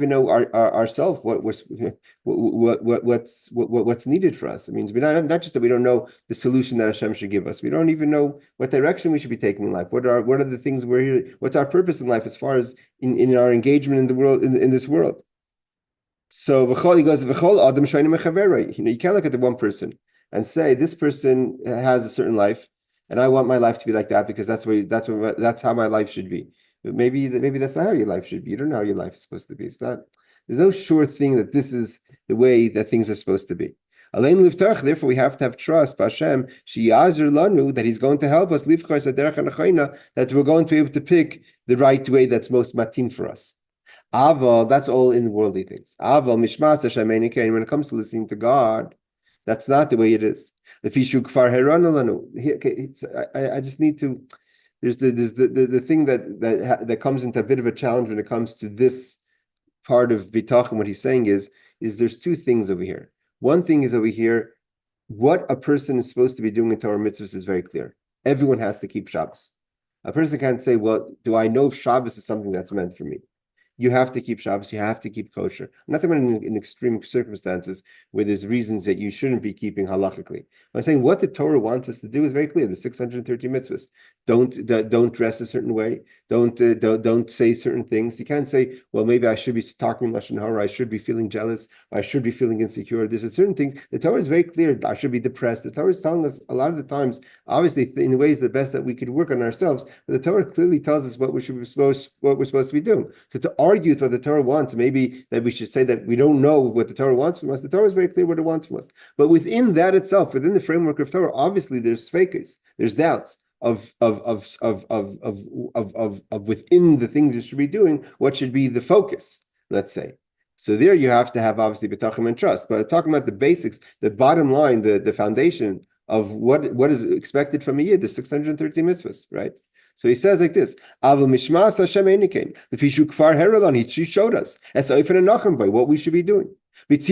even know ourselves what's needed for us. It means not just that we don't know the solution that Hashem should give us. We don't even know what direction we should be taking in life. What are the things we're here? What's our purpose in life as far as in our engagement in the world in this world? So he goes, you can't look at the one person and say this person has a certain life, and I want my life to be like that because that's how my life should be. But maybe that's not how your life should be. You don't know how your life is supposed to be. It's not. There's no sure thing that this is the way that things are supposed to be. Therefore, we have to have trust Hashem, that He's going to help us, that we're going to be able to pick the right way that's most matin for us. Aval, that's all in worldly things. Aval mishmas Hashem, and when it comes to listening to God, that's not the way it is. The fishu kfar heranolanu. I just need to. There's the thing that comes into a bit of a challenge when it comes to this part of bitachon. What he's saying is there's two things over here. One thing is over here, what a person is supposed to be doing in Torah mitzvahs is very clear. Everyone has to keep Shabbos. A person can't say, well, do I know if Shabbos is something that's meant for me? You have to keep Shabbos, you have to keep kosher. Not about in extreme circumstances where there's reasons that you shouldn't be keeping halachically. I'm saying what the Torah wants us to do is very clear. The 630 mitzvahs. Don't dress a certain way. Don't say certain things. You can't say, well, maybe I should be talking lashon hara. I should be feeling jealous. Or I should be feeling insecure. There's certain things. The Torah is very clear. I should be depressed. The Torah is telling us a lot of the times, obviously, in ways the best that we could work on ourselves. But the Torah clearly tells us what we're supposed to be doing. So to argue with what the Torah wants, maybe that we should say that we don't know what the Torah wants from us. The Torah is very clear what it wants from us. But within that itself, within the framework of Torah, obviously there's fakes, there's doubts of within the things you should be doing, what should be the focus, let's say. So there you have to have obviously bitachon and trust. But talking about the basics, the bottom line, the foundation of what is expected from a year, the 613 mitzvahs, right? So he says like this: Avol mishmas Hashem einikein. The fishu kfar heralon. He showed us as oifen and by what we should be doing. And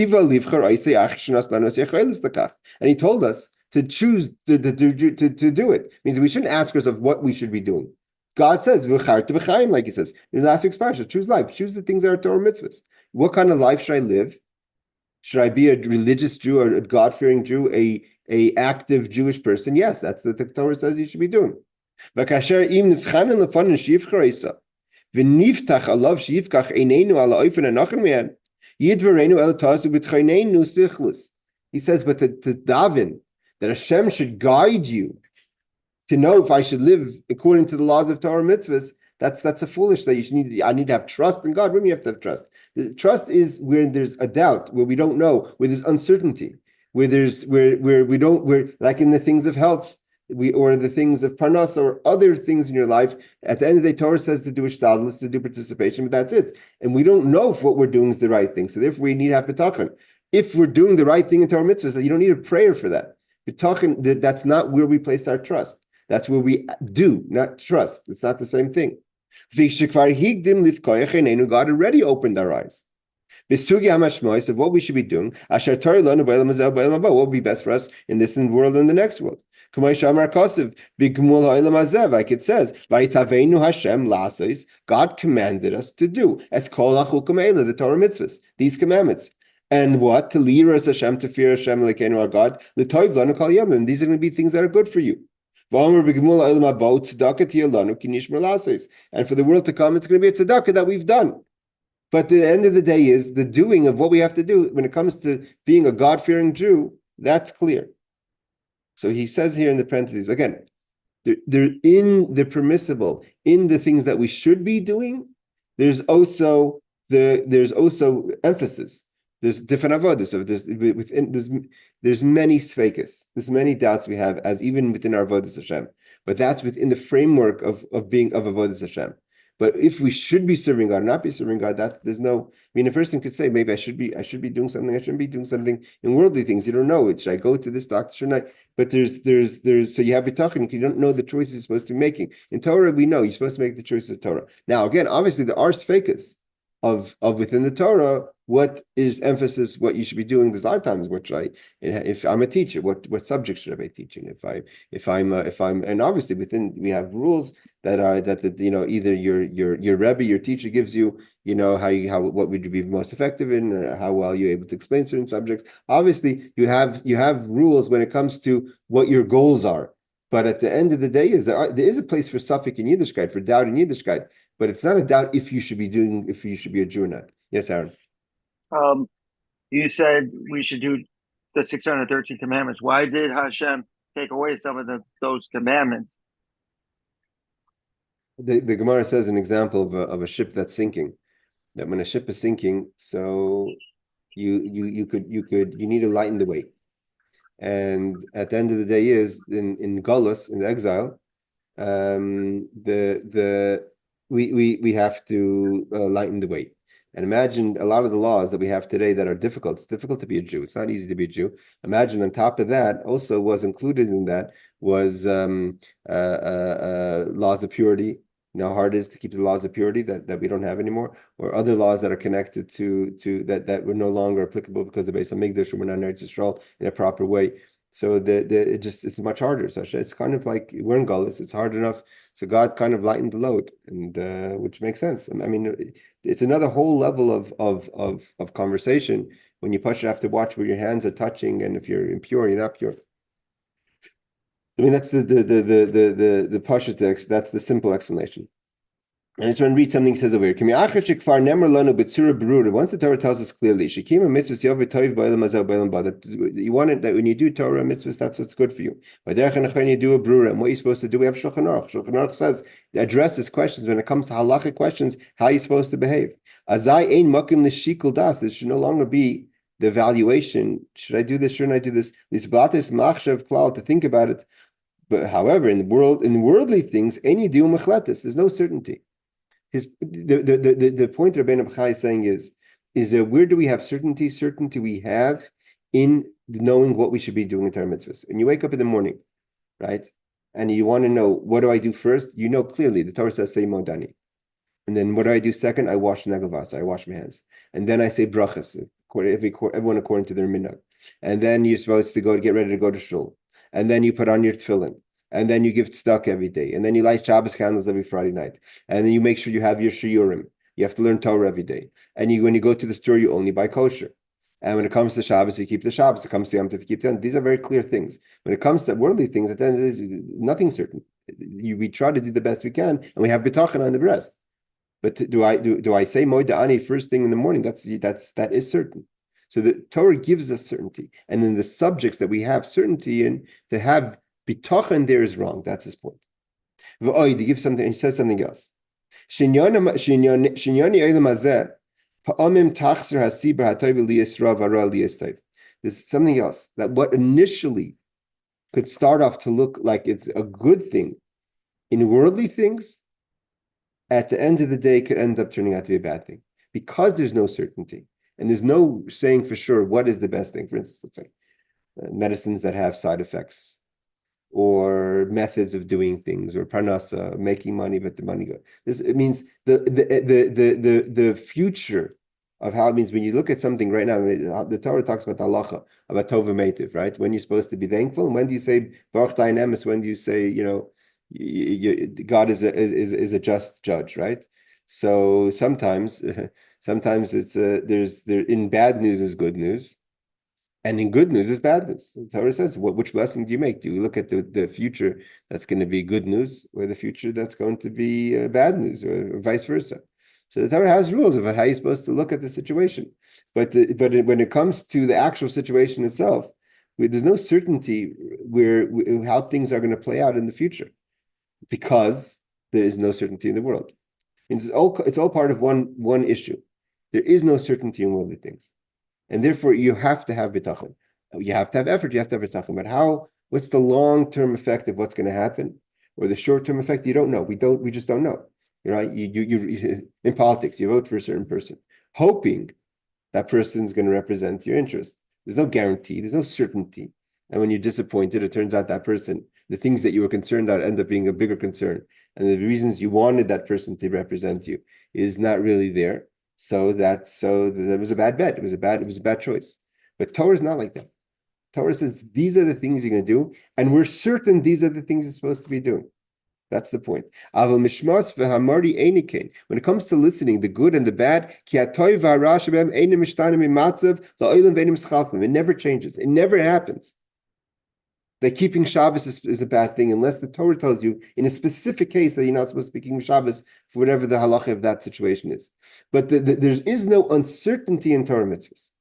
he told us to choose to do it. It means we shouldn't ask ourselves what we should be doing. God says, like He says in the last week's parsha, choose life. Choose the things that are Torah mitzvahs. What kind of life should I live? Should I be a religious Jew or a God-fearing Jew, a active Jewish person? Yes, that's what the Torah says you should be doing. He says, but to daven, that Hashem should guide you to know if I should live according to the laws of Torah mitzvahs, that's a foolish that I need to have trust in God. When you have to have trust. The trust is where there's a doubt, where we don't know, where there's uncertainty, where like in the things of health, or the things of parnas or other things in your life. At the end of the day, Torah says to do ishtadlus, to do participation, but that's it. And we don't know if what we're doing is the right thing. So therefore, we need to have bitachon. If we're doing the right thing in Torah mitzvahs, you don't need a prayer for that. Bitachon, that's not where we place our trust. That's where we do, not trust. It's not the same thing. God already opened our eyes. Of what we should be doing, what will be best for us in this world and the next world. Like it says, God commanded us to do the Torah mitzvahs, these commandments. And what? To lead us Hashem, to fear Hashem, like our God. These are going to be things that are good for you. And for the world to come, it's going to be a tzedakah that we've done. But the end of the day is the doing of what we have to do when it comes to being a God-fearing Jew. That's clear. So he says here in the parentheses, again, they're in the permissible, in the things that we should be doing, there's also emphasis. There's different avodas. There's many sfekas. There's many doubts we have, as even within our avodas Hashem. But that's within the framework of avodas Hashem. But if we should be serving God or not be serving God, there's no. I mean, a person could say, maybe I should be doing something. I shouldn't be doing something in worldly things. You don't know it. Should I go to this doctor? Shouldn't I? But there's. So you have bitachon. You don't know the choices you're supposed to be making. In Torah, we know you're supposed to make the choices of Torah. Now, again, obviously there are sfekas. of within the Torah, what is emphasis, what you should be doing. There's a lot of times if I'm a teacher, what subject should I be teaching? If I'm and obviously within we have rules that either your Rebbe, your teacher gives you, how what would you be most effective in, how well you're able to explain certain subjects. Obviously, you have rules when it comes to what your goals are. But at the end of the day, there is a place for suffix in Yiddishkeit, for doubt in Yiddishkeit, but it's not a doubt if you should be a Jew or not. Yes, Aaron. You said we should do the 613 commandments. Why did Hashem take away some of those commandments? The Gemara says an example of a ship that's sinking. That when a ship is sinking, so you need to lighten the weight. And at the end of the day is in Gullus, in exile, the we have to lighten the weight. And imagine a lot of the laws that we have today that are difficult. It's difficult to be a Jew. It's not easy to be a Jew. Imagine on top of that, also was included in that was laws of purity. You know how hard it is to keep the laws of purity that we don't have anymore, or other laws that are connected to that were no longer applicable because the Beis Hamikdash we're not in Eretz Yisrael in a proper way. So it's much harder. So it's kind of like we're in Gullus. It's hard enough. So God kind of lightened the load, and which makes sense. I mean, it's another whole level of conversation when you push. You have to watch where your hands are touching, and if you're impure, you're not pure. I mean, that's the Pasha text. That's the simple explanation. And I just want to read something he says over here. Once the Torah tells us clearly, that you want it, that when you do Torah mitzvahs, that's what's good for you. You do a brura, and what you're supposed to do, we have Shulchan Aruch. Shulchan Aruch says, addresses questions when it comes to halachic questions, how you're supposed to behave. This should no longer be the evaluation. Should I do this? Shouldn't I do this? This blatis machshav klal, to think about it. But however, in worldly things, there's no certainty. The point Rabbeinu Bachya is saying is that where do we have certainty? Certainty we have in knowing what we should be doing in Torah mitzvahs. And you wake up in the morning, right? And you want to know, what do I do first? You know clearly, the Torah says, say Mundane. And then what do I do second? I wash negavas, I wash my hands. And then I say brachas, everyone according to their minhag. And then you're supposed to get ready to go to shul. And then you put on your tefillin. And then you give tzedakah every day. And then you light Shabbos candles every Friday night. And then you make sure you have your shiurim. You have to learn Torah every day. And when you go to the store, you only buy kosher. And when it comes to Shabbos, you keep the Shabbos. It comes to Yom Tov, you keep the Yom Tov. These are very clear things. When it comes to worldly things, at the end of the day, nothing certain. We try to do the best we can, and we have bitachon on the rest. But do I say Moeda'ani first thing in the morning? That is certain. So the Torah gives us certainty. And in the subjects that we have certainty in, to have bitachon there is wrong. That's his point. He says something else. There's something else, that what initially could start off to look like it's a good thing in worldly things, at the end of the day could end up turning out to be a bad thing, because there's no certainty and there's no saying for sure what is the best thing. For instance, let's say medicines that have side effects, or methods of doing things, or parnasa, making money, but the money goes. It means the future of how it means when you look at something right now. The Torah talks about halacha, about tova meitiv, right? When you're supposed to be thankful, and when do you say baruch dayin emes? When do you say God is a just judge, right? So sometimes it's there in bad news is good news. And in good news is bad news. The Torah says, which blessing do you make? Do you look at the future that's going to be good news, or the future that's going to be bad news, or vice versa? So the Torah has rules of how you're supposed to look at the situation. But when it comes to the actual situation itself, there's no certainty how things are going to play out in the future, because there is no certainty in the world. It's all part of one issue. There is no certainty in worldly things. And therefore, you have to have bitachon. You have to have effort. You have to have bitachon. But what's the long-term effect of what's going to happen, or the short-term effect? You don't know. We just don't know. Right? You in politics, you vote for a certain person, hoping that person's going to represent your interest. There's no guarantee. There's no certainty. And when you're disappointed, it turns out that person, the things that you were concerned about, end up being a bigger concern. And the reasons you wanted that person to represent you is not really there. So that was a bad bet. It was a bad choice. But Torah is not like that. Torah says these are the things you're going to do, and we're certain these are the things you're supposed to be doing. That's the point. When it comes to listening, the good and the bad, it never changes. It never happens. That keeping Shabbos is a bad thing unless the Torah tells you in a specific case that you're not supposed to be keeping Shabbos for whatever the halacha of that situation is. But there is no uncertainty in Torah mitzvahs.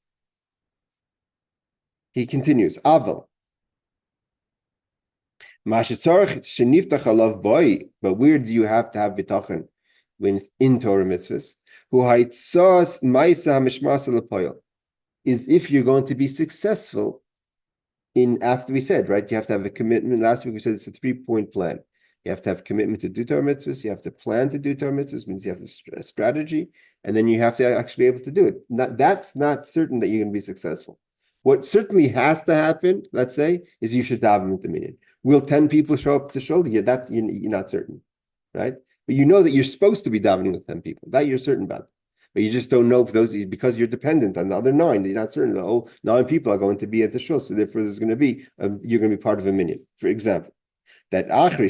He continues, Aval. But where do you have to have bitachon when in Torah mitzvahs? Is if you're going to be successful in, after we said, right, you have to have a commitment. Last week we said it's a 3-point plan. You have to have commitment to do Torah mitzvahs. You have to plan to do Torah mitzvahs, means you have a strategy, and then you have to actually be able to do it. That's not certain that you're going to be successful. What certainly has to happen, let's say, is you should daven with the minyan. Will 10 people show up to shoulder? You're not certain, right? But you know that you're supposed to be davening with 10 people. That you're certain about. But you just don't know if those, because you're dependent on the other 9. You're not certain. Oh, 9 people are going to be at the shul, so therefore there's going to be you're going to be part of a minyan. For example, that after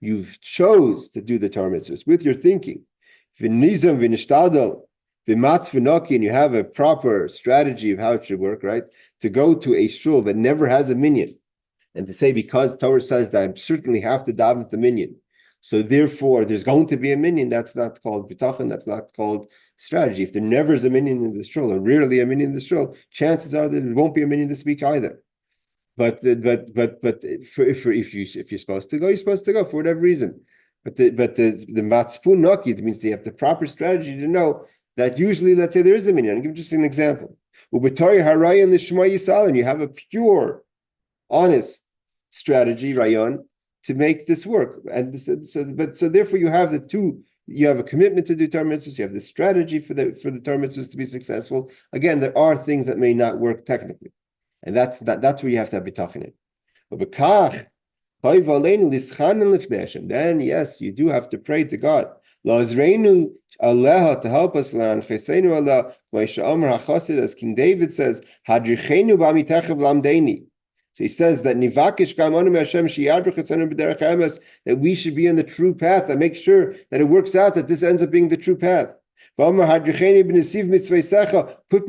you've chose to do the Torah mitzvahs with your thinking, and you have a proper strategy of how it should work, right? To go to a shul that never has a minyan, and to say, because Torah says that I certainly have to daven with the minyan, so therefore there's going to be a minyan, that's not called bitachon, that's not called strategy. If there never is a minyan in the shul, or rarely a minyan in the shul, chances are that there won't be a minyan this week either. But if you're supposed to go, you're supposed to go for whatever reason. But the matspun naki, it means you have the proper strategy to know that usually, let's say there is a minyan. I'll give just an example. And you have a pure, honest strategy, rayon, to make this work. And so therefore you have the two. You have a commitment to do Torah mitzvahs. You have the strategy for the Torah mitzvahs to be successful. Again, there are things that may not work technically. And that's where you have to have bitachon in. Then yes, you do have to pray to God. To help us. As King David says, so he says that that we should be on the true path and make sure that it works out, that this ends up being the true path. Put me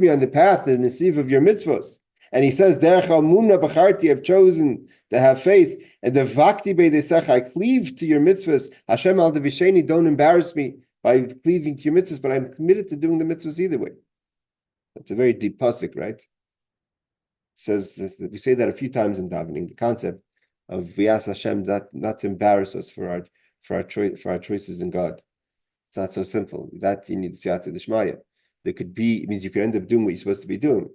on the path, the nesiv of your mitzvos. And he says, Derech Muna Bacharti, I've chosen to have faith. And the Vakti Beidesech, I cleave to your mitzvahs. Hashem al Devisheni, don't embarrass me by cleaving to your mitzvahs, but I'm committed to doing the mitzvahs either way. That's a very deep pasuk, right? It says, we say that a few times in davening, the concept of we ask Hashem not to embarrass us for our choices in God. It's not so simple. That you need siyata d'shmaya. There could be, it means you could end up doing what you're supposed to be doing.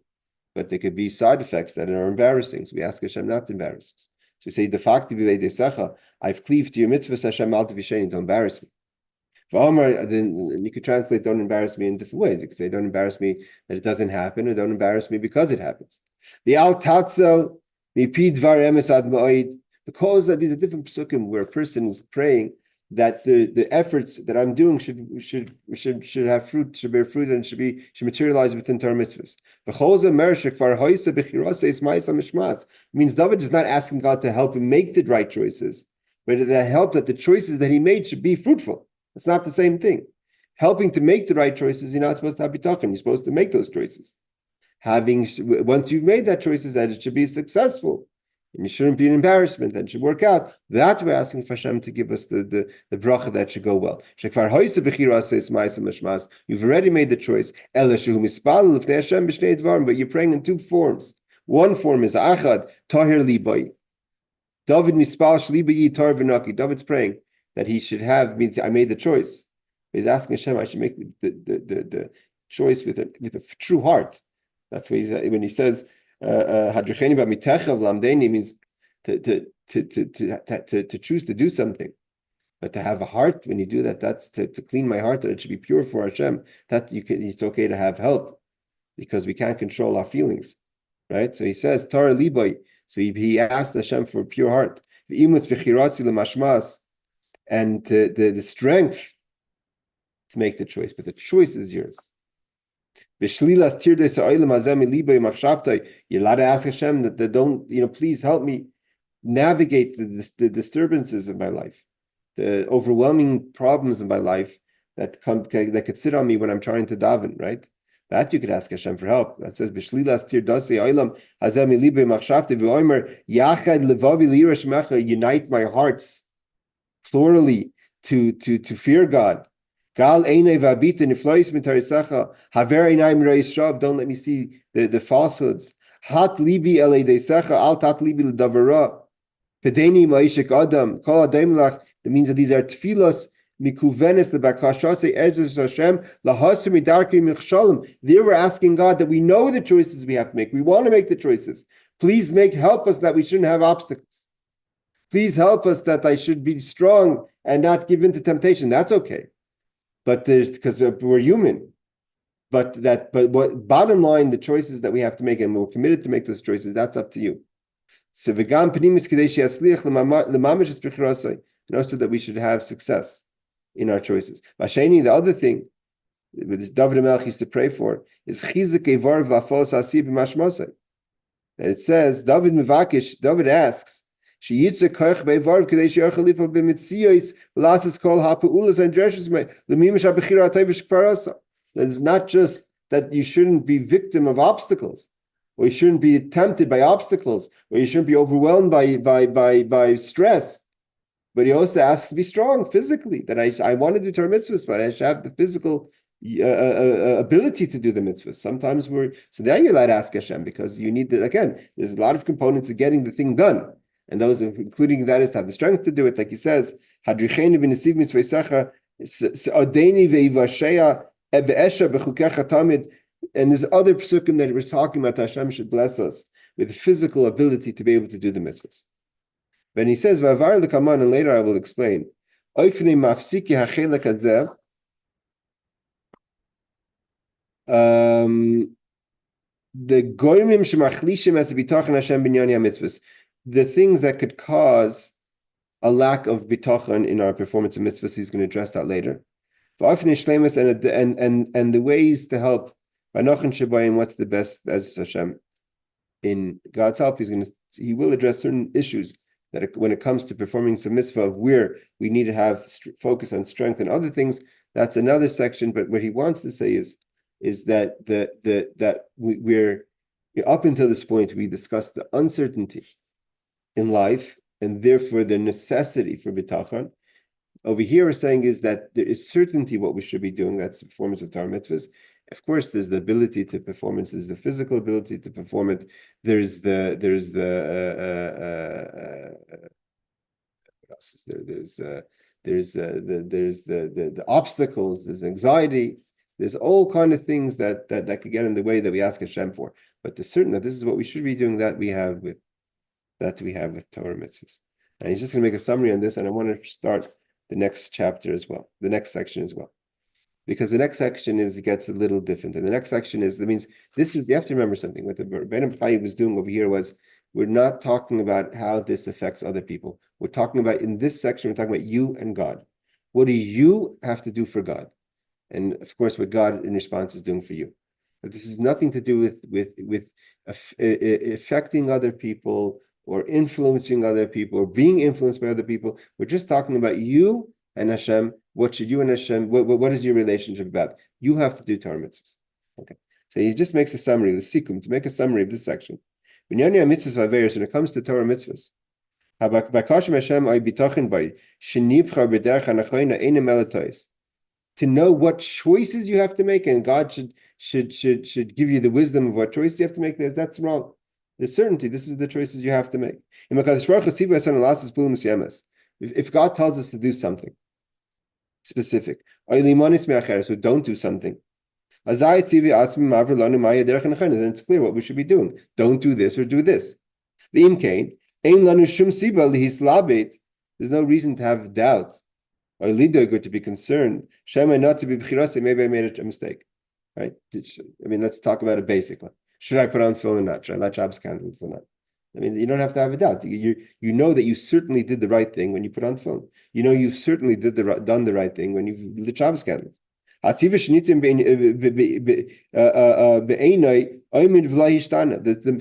But there could be side effects that are embarrassing. So we ask Hashem not to embarrass us. So we say, "De facto b'veidesecha, I've cleaved to your mitzvahs, Hashem al tevisheni, don't embarrass me." Then you could translate "don't embarrass me" in different ways. You could say, "Don't embarrass me that it doesn't happen," or "Don't embarrass me because it happens." V'al tatzel mipid dvar emes ad ma'od. Because these are different psukim where a person is praying that the efforts that I'm doing should have fruit, should bear fruit, and should materialize within Torah mitzvahs. Means David is not asking God to help him make the right choices, but to help that the choices that he made should be fruitful. It's not the same thing. Helping to make the right choices, you're not supposed to have bitachon. You're supposed to make those choices. Once you've made that choices, that it should be successful. And it shouldn't be an embarrassment, and should work out. That we're asking for Hashem to give us the bracha that should go well. You've already made the choice. But you're praying in 2 forms. One form is achad, tahir libai. David mispal shlibayi tar v'naki. David's praying that he should have, means I made the choice. He's asking Hashem, I should make the choice with a true heart. That's what when he says, means to choose to do something, but to have a heart when you do that, that's to clean my heart, that it should be pure for Hashem. That it's okay to have help because we can't control our feelings, right? So he says Torah liboy. So he asked Hashem for a pure heart, and the strength to make the choice, but the choice is yours. You're allowed to ask Hashem that don't, please help me navigate the disturbances of my life, the overwhelming problems in my life that could sit on me when I'm trying to daven, right? That you could ask Hashem for help. That says, unite my hearts plurally to fear God. Don't let me see the falsehoods. Hat libi al tat libi l'davara. Pedeni ma'ishik adam. Kol adem lach. It means that these are tefillos mikuvenes lebakashase ezus Hashem lahasur midarkei michshalim. There we're asking God that we know the choices we have to make. We want to make the choices. Please help us that we shouldn't have obstacles. Please help us that I should be strong and not give in to temptation. That's okay. But because we're human. But what bottom line, the choices that we have to make, and we're committed to make those choices, that's up to you. So v'gam pnimis kadei sheyatzliach l'mamish es b'chirasai, and also that we should have success in our choices. V'asheni, the other thing that David HaMelech used to pray for is chizuk evar v'afolos asiyah b'mashmasai. And it says, David asks, that it's not just that you shouldn't be victim of obstacles, or you shouldn't be tempted by obstacles, or you shouldn't be overwhelmed by stress, but he also asks to be strong physically, that I want to do Torah mitzvahs, but I should have the physical ability to do the mitzvahs. Sometimes so there you're allowed to ask Hashem, because you need again, there's a lot of components of getting the thing done. And those, including that, is to have the strength to do it. Like he says, Hadricheni v'nesiv mitzvaysecha, odeni ve'ivashea ve'esha b'chukecha tamid. And there's other psukim that we're talking about. Hashem should bless us with the physical ability to be able to do the mitzvahs. When he says v'avar l'kaman, and later I will explain. Oifnei mafsiki hachelek hazeh. The goyimim shemachlishim as bitachon Hashem b'nyani mitzvahs. The things that could cause a lack of bitachon in our performance of mitzvahs, he's going to address that later. And the ways to help. What's the best as Hashem? In God's help, he will address certain issues that when it comes to performing some mitzvah of where we need to have focus on strength and other things. That's another section. But what he wants to say is that we're up until this point we discussed the uncertainty in life, and therefore the necessity for bitachon. Over here, we're saying is that there is certainty what we should be doing. That's the performance of Torah mitzvahs. Of course, there's the ability to performance, there's the physical ability to perform it. There's the obstacles. There's anxiety. There's all kind of things that could get in the way that we ask Hashem for. But the certain that this is what we should be doing, that we have with Torah mitzvahs. And he's just going to make a summary on this, and I want to start the next chapter as well, the next section as well. Because the next section gets a little different. And the next section you have to remember something. What the Rabbeinu was doing over here was, we're not talking about how this affects other people. We're talking about, in this section, we're talking about you and God. What do you have to do for God? And of course, what God in response is doing for you. But this has nothing to do with affecting other people, or influencing other people, or being influenced by other people. We're just talking about you and Hashem. What should you and Hashem, what is your relationship about? You have to do Torah mitzvahs. Okay. So he just makes a summary, the sikum, to make a summary of this section. When it comes to Torah mitzvahs, to know what choices you have to make, and God should give you the wisdom of what choices you have to make, that's wrong. The certainty, this is the choices you have to make. If God tells us to do something specific, so don't do something, then it's clear what we should be doing. Don't do this or do this. There's no reason to have doubt, or to be concerned. Not to be maybe I made a mistake. Right? I mean, let's talk about it basically. Should I put on film or not? Should I light Shabbos candles or not? I mean, you don't have to have a doubt. You know that you certainly did the right thing when you put on film. You know you've certainly done the right thing when you've lit Shabbos candles. The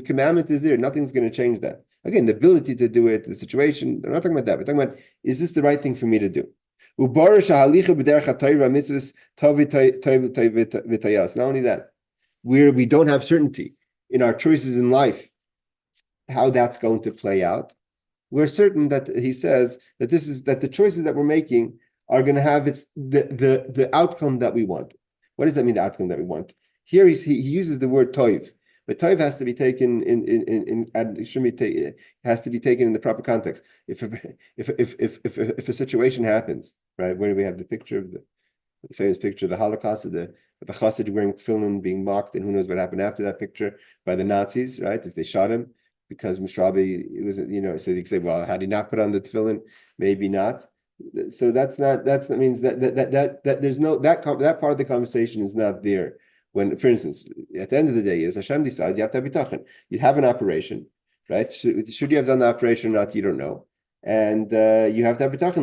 commandment is there. Nothing's going to change that. Again, the ability to do it, the situation. I'm not talking about that. We're talking about, is this the right thing for me to do? Not only that, where we don't have certainty in our choices in life, how that's going to play out. We're certain that he says that the choices that we're making are going to have the outcome that we want. What does that mean? The outcome that we want. Here he uses the word toiv, but toiv has to be taken has to be taken in the proper context. If a situation happens, right? Where do we have the picture of the famous picture of the Holocaust of the chassid wearing tefillin being mocked, and who knows what happened after that picture by the Nazis, right? If they shot him because Mishrabi, it was, so you can say, well, had he not put on the tefillin? Maybe not. So that means that there's no, that part of the conversation is not there. When, for instance, at the end of the day, is Hashem decides you have to have bitachon. You have an operation, right? Should you have done the operation or not? You don't know, and you have to have bitachon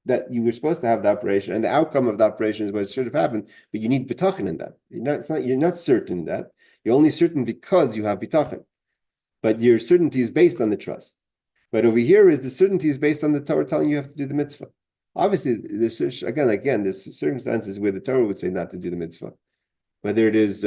that you were supposed to have the operation, and the outcome of the operation is what should have happened. But you need bitachon in that. You're not certain that. You're only certain because you have bitachon. But your certainty is based on the trust. But over here is the certainty is based on the Torah telling you have to do the mitzvah. Obviously, there's circumstances where the Torah would say not to do the mitzvah. Whether it is,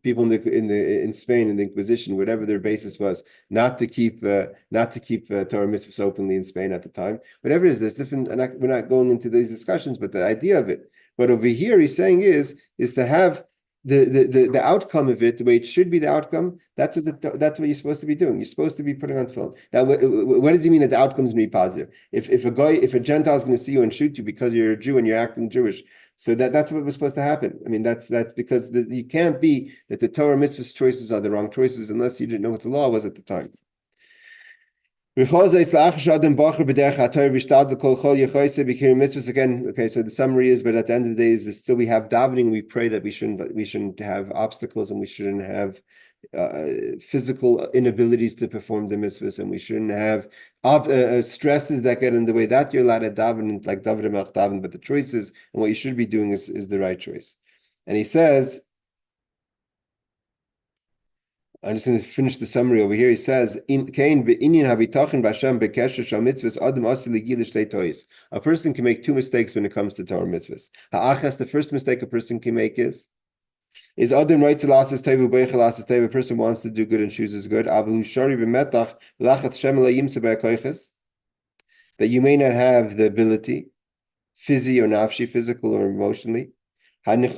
people in Spain in the Inquisition, whatever their basis was, not to keep Torah mitzvahs openly in Spain at the time. Whatever it is, there's different. We're not going into these discussions, but the idea of it. But over here, he's saying is to have the outcome of it, the way it should be the outcome, that's what you're supposed to be doing. You're supposed to be putting on film. Now, what does he mean that the outcome is going to be positive? If a Gentile is going to see you and shoot you because you're a Jew and you're acting Jewish, so that's what was supposed to happen. I mean, that's because you can't be that the Torah mitzvah's choices are the wrong choices unless you didn't know what the law was at the time. Again, okay, so the summary is, but at the end of the day, is still we have davening. We pray that we shouldn't have obstacles, and we shouldn't have physical inabilities to perform the mitzvahs, and we shouldn't have stresses that get in the way. That you're allowed to daven, like David Melch daven, but the choices and what you should be doing is the right choice. And he says, I'm just going to finish the summary over here. He says, a person can make two mistakes when it comes to Torah mitzvahs. The first mistake a person can make is Adam right to last his table, a person wants to do good and chooses good. That you may not have the ability, physically or nafshi, physical or emotionally. Rabbeinu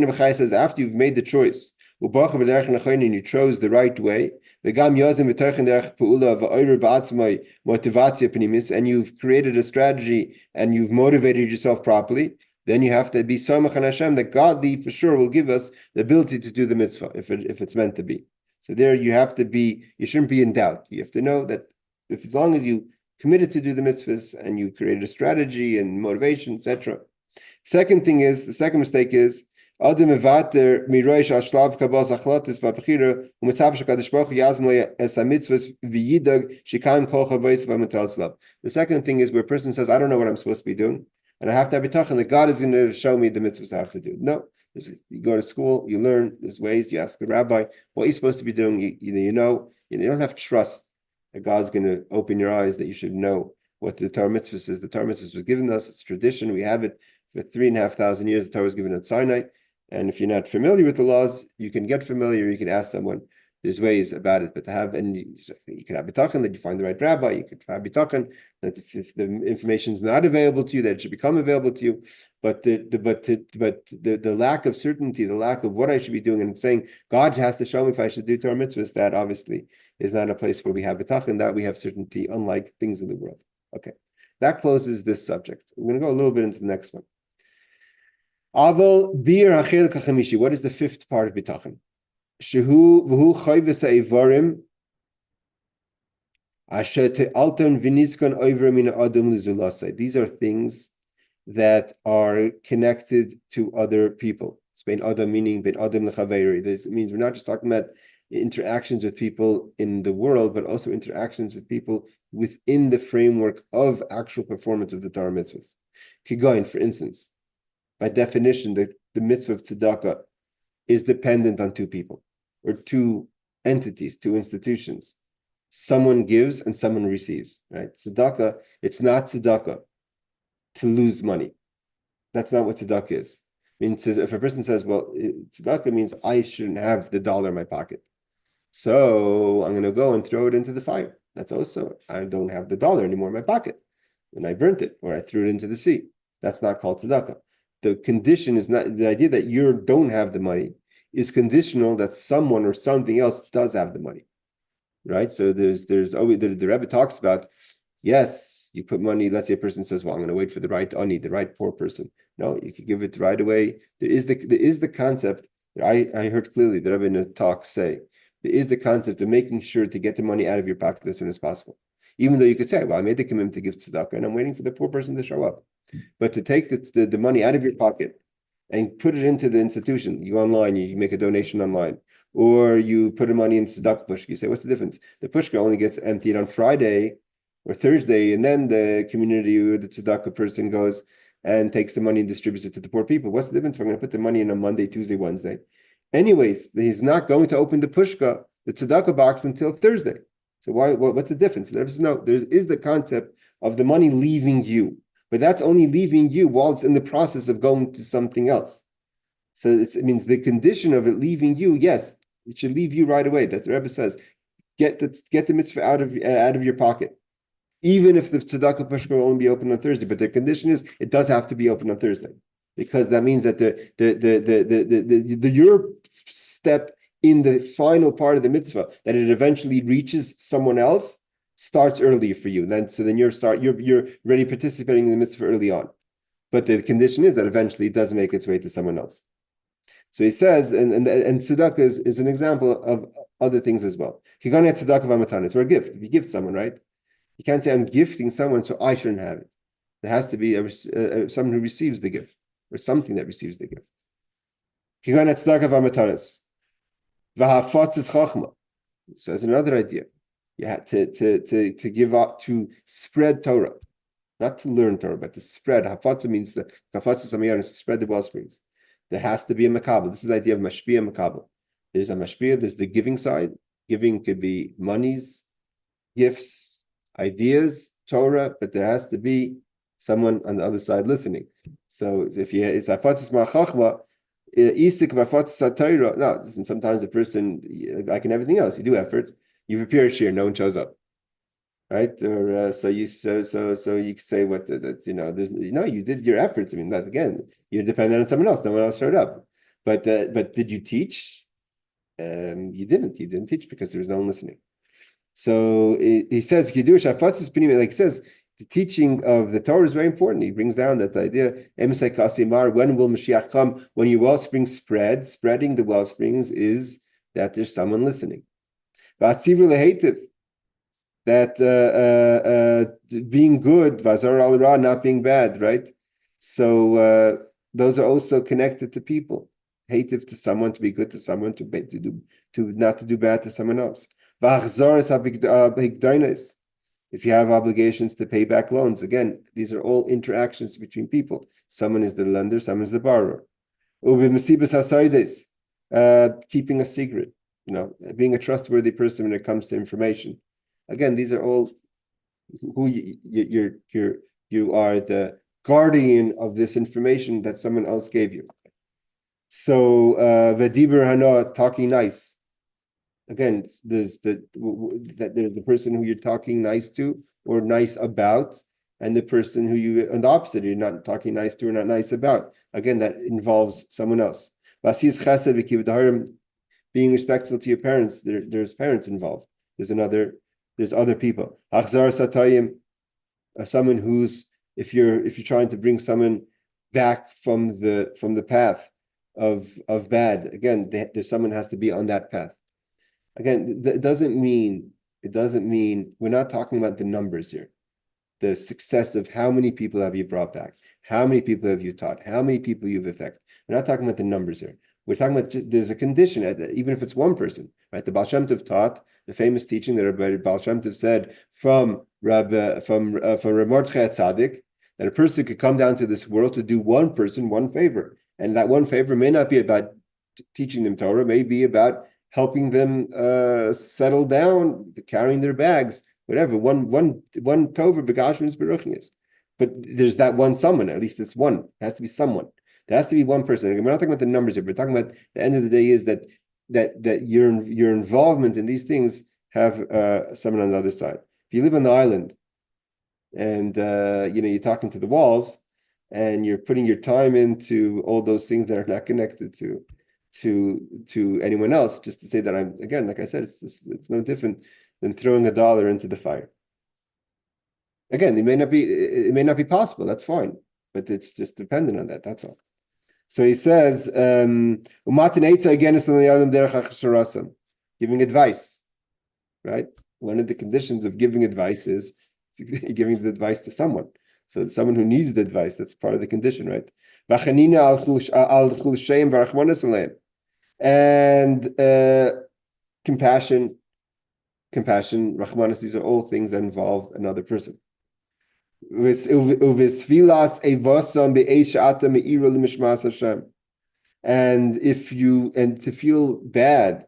Bachya says, after you've made the choice, and you chose the right way, and you've created a strategy and you've motivated yourself properly, then you have to be samach on Hashem that God for sure will give us the ability to do the mitzvah if it's meant to be. So there you shouldn't be in doubt. You have to know that as long as you committed to do the mitzvahs and you created a strategy and motivation, etc. The second mistake is Adam mevater miroish al shlav kabos achlatis v'abchira u'mitzav shekadosh baruch hu yazim lo es hamitzvahs v'yidag shikayim kol chavos v'amital tzlav. The second thing is where a person says, I don't know what I'm supposed to be doing, and I have to have bitachon that God is going to show me the mitzvahs I have to do. No, you go to school, you learn. There's ways. You ask the rabbi what you're supposed to be doing. You don't have trust that God's going to open your eyes, that you should know what the Torah mitzvah is. The Torah mitzvah was given us. It's tradition. We have it for 3,500 years. The Torah was given at Sinai. And if you're not familiar with the laws, you can get familiar. You can ask someone. There's ways about it. But you can have bitachon that you find the right rabbi. You could have bitachon that if the information is not available to you, that it should become available to you. But the lack of certainty, the lack of what I should be doing, and saying God has to show me if I should do Torah mitzvahs, that obviously is not a place where we have bitachon, that we have certainty, unlike things in the world. Okay, that closes this subject. I'm going to go a little bit into the next one. Aval bir hachel kachamishi. What is the fifth part of bitachon? Shehu v'hu chayvus ha'evarim asher te'alton v'niskon over min adam l'zulasei. These are things that are connected to other people. It's ben adam meaning ben adam l'chaveri. This means we're not just talking about interactions with people in the world, but also interactions with people within the framework of actual performance of the Torah mitzvahs. Kigoin, for instance, by definition, the mitzvah of tzedakah is dependent on two people, or two entities, two institutions. Someone gives and someone receives, right? Tzedakah, it's not tzedakah to lose money. That's not what tzedakah is. I mean, if a person says, well, tzedakah means I shouldn't have the dollar in my pocket, so I'm going to go and throw it into the fire. That's also, I don't have the dollar anymore in my pocket, and I burnt it, or I threw it into the sea. That's not called tzedakah. The condition is not, the idea that you don't have the money is conditional that someone or something else does have the money, right? So there's always, the Rebbe talks about, yes, you put money, let's say a person says, well, I'm going to wait for the right ani, the right poor person. No, you could give it right away. There is the concept, I heard clearly the Rebbe in a talk say, there is the concept of making sure to get the money out of your pocket as soon as possible. Even though you could say, well, I made the commitment to give tzedakah and I'm waiting for the poor person to show up. But to take the money out of your pocket and put it into the institution, you go online, you make a donation online, or you put the money in tzedakah pushka. You say, what's the difference? The pushka only gets emptied on Friday or Thursday, and then the community or the tzedakah person goes and takes the money and distributes it to the poor people. What's the difference if I'm going to put the money in on Monday, Tuesday, Wednesday? Anyways, he's not going to open the pushka, the tzedakah box, until Thursday. So what's the difference? There is the concept of the money leaving you, but that's only leaving you while it's in the process of going to something else. So it means the condition of it leaving you, yes, it should leave you right away. That's what the Rebbe says. Get the mitzvah out of your pocket. Even if the tzedakah pushka will only be open on Thursday, but the condition is it does have to be open on Thursday, because that means that the your step in the final part of the mitzvah, that it eventually reaches someone else, starts early for you. Then you're already participating in the mitzvah early on. But the condition is that eventually it does make its way to someone else. So he says, and tzedakah is an example of other things as well. Kigani tzedakah v'amatanis, or a gift. If you gift someone, right? You can't say I'm gifting someone, so I shouldn't have it. There has to be someone who receives the gift, or something that receives the gift. Kigani tzedakah v'amatanis. V'hafatzis chachma. So that's another idea. You had to give up, to spread Torah, not to learn Torah, but to spread. Hafatza means the hafatza samayon is to spread the well springs. There has to be a makabel. This is the idea of mashpia makabel. There's a mashpia. There's the giving side. Giving could be monies, gifts, ideas, Torah, but there has to be someone on the other side listening. So if you it's hafatzas ma'achachma, isik hafatzas Torah. No, sometimes a person, like in everything else, you do effort. You prepare a shir, no one shows up, right? Or so you could say what that there's you did your efforts. I mean, that again, you're dependent on someone else. No one else showed up. But did you teach? You didn't. You didn't teach because there was no one listening. So he says Kiddush Hafatzis Pnimi, like he says, the teaching of the Torah is very important. He brings down that idea. Emisai Kasimar, when will Mashiach come? When your wellspring spread, spreading the well springs is that there's someone listening. That being good, vazar al ra, not being bad, right? So those are also connected to people. Hative to someone, to be good to someone, to not to do bad to someone else. If you have obligations to pay back loans, again, these are all interactions between people. Someone is the lender, someone is the borrower. Keeping a secret. Being a trustworthy person when it comes to information. Again, these are all who you are the guardian of this information that someone else gave you. So Vedibur Hana, talking nice. Again, there's the person who you're talking nice to or nice about, and the person who and the opposite, you're not talking nice to or not nice about. Again, that involves someone else. Being respectful to your parents, there's parents involved. There's other people. Achzar satayim, someone who's if you're trying to bring someone back from the path of bad. Again, there's someone has to be on that path. Again, it doesn't mean we're not talking about the numbers here. The success of how many people have you brought back, how many people have you taught, how many people you've affected. We're not talking about the numbers here. We're talking about there's a condition, even if it's one person, right? The Baal Shem Tov taught the famous teaching that Rabbi Baal Shem Tov said from Reb Mordechai Tzaddik, that a person could come down to this world to do one person one favor, and that one favor may not be about teaching them Torah, may be about helping them settle down, carrying their bags, whatever. One tover begashmis beruchnis. But there's that one someone. At least it's one. It has to be someone. There has to be one person. We're not talking about the numbers here. We're talking about the end of the day is that your involvement in these things have someone on the other side. If you live on the island and you're talking to the walls and you're putting your time into all those things that are not connected to anyone else, just to say that I'm, again, like I said, it's no different than throwing $1 into the fire. Again, it may not be possible. That's fine, but it's just dependent on that. That's all. So he says, giving advice, right? One of the conditions of giving advice is giving the advice to someone. So someone who needs the advice, that's part of the condition, right? And compassion, rachmanis, these are all things that involve another person. And to feel bad,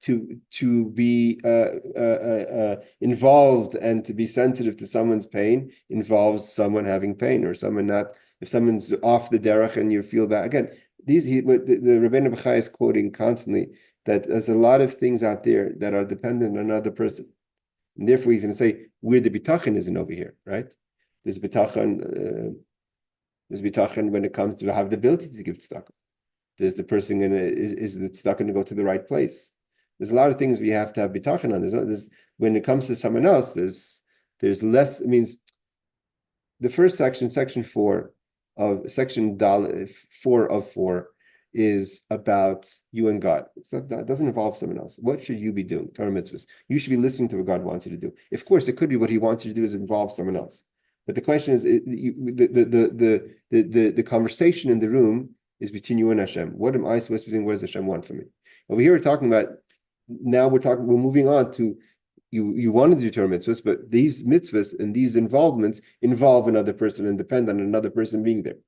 to be involved and to be sensitive to someone's pain involves someone having pain, or someone not. If someone's off the derech and you feel bad, again, the Rabbeinu Bachya is quoting constantly that there's a lot of things out there that are dependent on another person. And therefore, he's going to say where the bitachon isn't over here, right? There's bitachon when it comes to have the ability to give tzedakah. There's the person is the tzedakah going to go to the right place? There's a lot of things we have to have bitachon on. There's when it comes to someone else, there's less. It means the first section 4 of section 4 of 4 is about you and God. That doesn't involve someone else. What should you be doing? Torah mitzvahs. You should be listening to what God wants you to do. Of course, it could be what He wants you to do is involve someone else. But the question is, the conversation in the room is between you and Hashem. What am I supposed to be doing? What does Hashem want from me? Over here, we're talking about. Now we're moving on to you want to do Torah mitzvahs, but these mitzvahs and these involvements involve another person and depend on another person being there.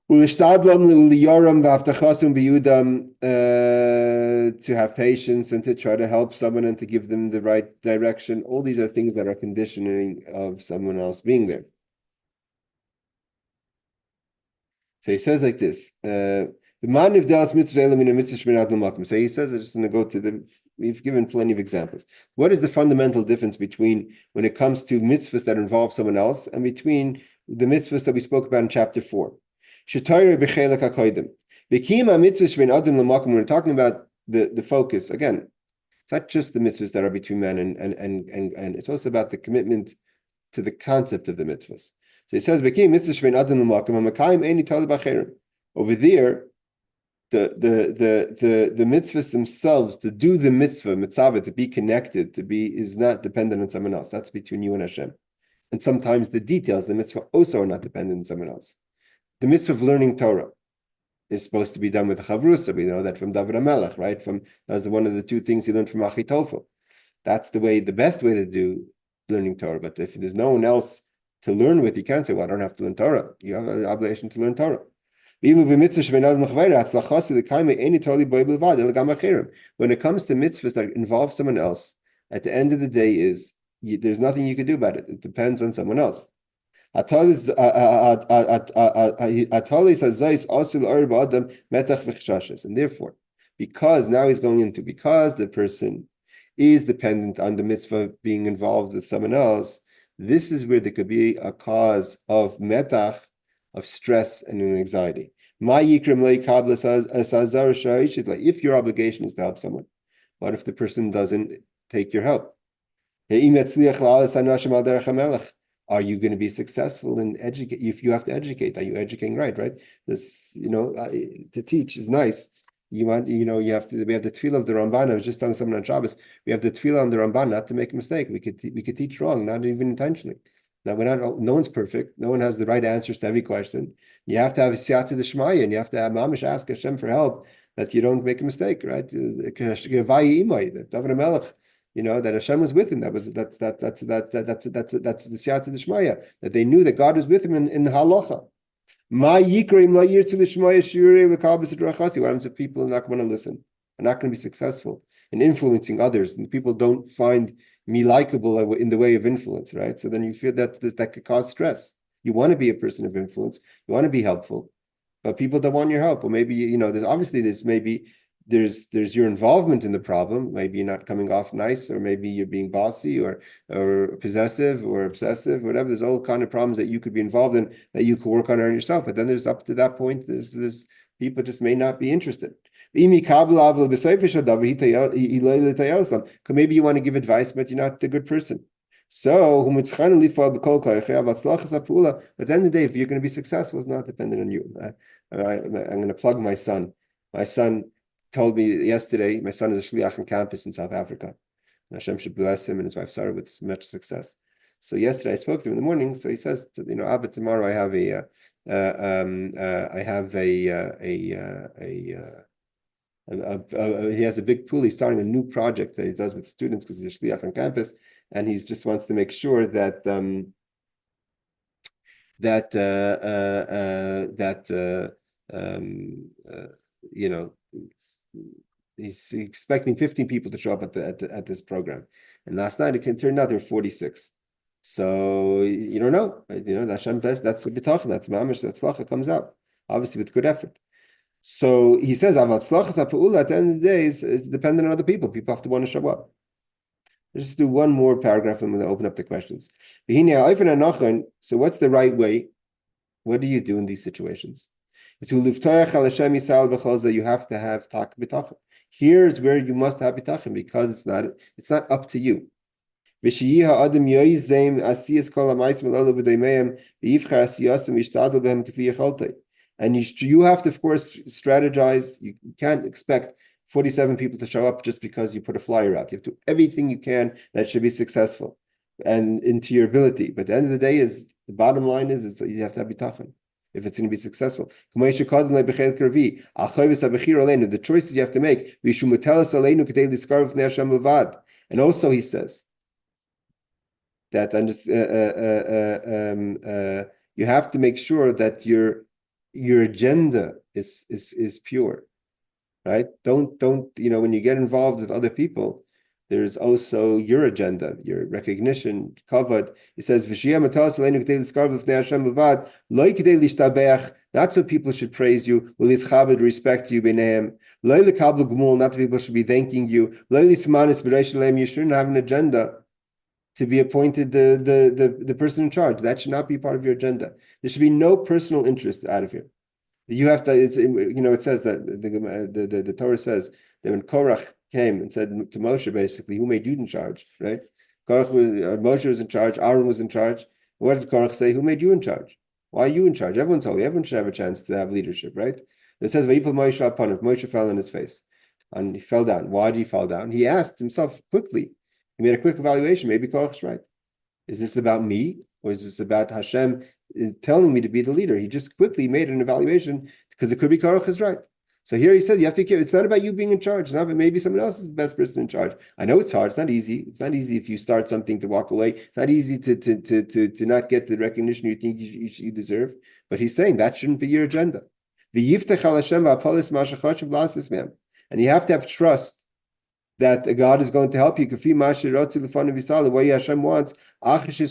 To have patience and to try to help someone and to give them the right direction. All these are things that are conditioning of someone else being there. So he says like this. So he says, I'm just going to go to we've given plenty of examples. What is the fundamental difference between when it comes to mitzvahs that involve someone else and between the mitzvahs that we spoke about in chapter 4? When we're talking about the focus, again, it's not just the mitzvahs that are between man and it's also about the commitment to the concept of the mitzvahs. So he says, over there, the mitzvahs themselves, to do the mitzvah, to be connected, is not dependent on someone else. That's between you and Hashem. And sometimes the details, the mitzvah also are not dependent on someone else. The mitzvah of learning Torah is supposed to be done with chavrusa. We know that from David HaMelech, right? That was one of the two things he learned from Achitofel. That's the best way to do learning Torah. But if there's no one else to learn with, you can't say, well, I don't have to learn Torah. You have an obligation to learn Torah. When it comes to mitzvahs that involve someone else, at the end of the day there's nothing you can do about it. It depends on someone else. And therefore, because the person is dependent on the mitzvah being involved with someone else, this is where there could be a cause of metach, of stress and anxiety. If your obligation is to help someone, what if the person doesn't take your help? Are you going to be successful in educate? If you have to educate, are you educating right? This, to teach is nice. We have the tefillah of the Ramban. I was just telling someone on Shabbos, we have the tefillah on the Ramban not to make a mistake. We could teach wrong, not even intentionally. Now no one's perfect. No one has the right answers to every question. You have to have siyata d'shmaya, and you have to have mamish ask Hashem for help. that you don't make a mistake, right? That David Melech, that Hashem was with him. That's the siyata d'shmaya, that they knew that God was with him in the halacha. What happens if people are not going to listen? Are not going to be successful in influencing others, and people don't find me likable in the way of influence, right? So then you feel that could cause stress. You want to be a person of influence. You want to be helpful, but people don't want your help. Or maybe, there's your involvement in the problem. Maybe you're not coming off nice, or maybe you're being bossy or possessive or obsessive, whatever. There's all kind of problems that you could be involved in that you could work on yourself. But then there's up to that point, there's people just may not be interested. Maybe you want to give advice, but you're not the good person. So, but at the end of the day, if you're going to be successful, it's not dependent on you. I'm going to plug my son. My son told me yesterday, my son is a shliach on campus in South Africa. Hashem should bless him and his wife Sarah with much success. So yesterday I spoke to him in the morning. So he says, Abba, tomorrow I have he has a big pool. He's starting a new project that he does with students because he's a shliach on campus, and he just wants to make sure that he's expecting 15 people to show up at this program, and last night it turned out there were 46. So you don't know, Hashem best. That's a bitachon. That's mamish. That tzlacha comes out obviously with good effort. So he says, at the end of the day, is dependent on other people. People have to want to show up. Let's just do one more paragraph and we'll open up the questions. So what's the right way? What do you do in these situations? You have to have tak bitachon. Here's where you must have bitachon, because it's not up to you. And you have to, of course, strategize. You can't expect 47 people to show up just because you put a flyer out. You have to do everything you can that should be successful and into your ability. But at the end of the day, the bottom line is that you have to have bitachon if it's going to be successful. The choices you have to make. And also he says that you have to make sure that your agenda is pure, right? Don't when you get involved with other people, there's also your agenda, your recognition, kavod. It says not so people should praise you, respect you, not that people should be thanking you. You shouldn't have an agenda to be appointed the person in charge. That should not be part of your agenda. There should be no personal interest out of here. You have to. It says that the Torah says that when Korach came and said to Moshe, basically, who made you in charge, right? Moshe was in charge. Aaron was in charge. What did Korach say? Who made you in charge? Why are you in charge? Everyone's holy. Everyone should have a chance to have leadership, right? It says Vayipol Moshe upon him. Moshe fell on his face, and he fell down. Why did he fall down? He asked himself quickly. He made a quick evaluation. Maybe Korach's right. Is this about me, or is this about Hashem telling me to be the leader? He just quickly made an evaluation because it could be Korach is right. So here he says you have to care. It's not about you being in charge. It's not maybe someone else is the best person in charge. I know it's hard. It's not easy. It's not easy if you start something to walk away. It's not easy to not get the recognition you think you deserve. But he's saying that shouldn't be your agenda. And you have to have trust that God is going to help you. The way Hashem wants, after you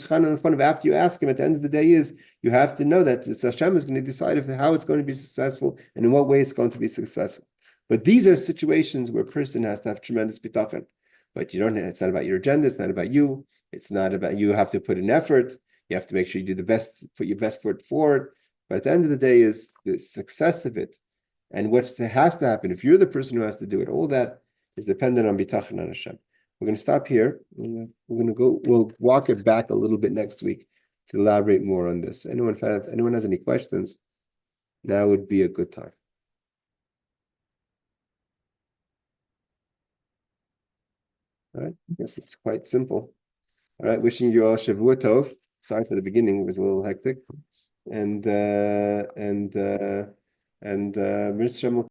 ask him, at the end of the day is, you have to know that Hashem is going to decide how it's going to be successful and in what way it's going to be successful. But these are situations where a person has to have tremendous bitachon. But it's not about your agenda, it's not about you, it's not about you have to put in effort, you have to make sure you do the best, put your best foot forward. But at the end of the day is the success of it and what has to happen. If you're the person who has to do it, all that is dependent on bitachon on Hashem. We're going to stop here. We'll walk it back a little bit next week to elaborate more on this. Anyone has any questions, now would be a good time. All right, I guess it's quite simple. All right, wishing you all Shavua Tov. Sorry for the beginning, it was a little hectic. And Mr.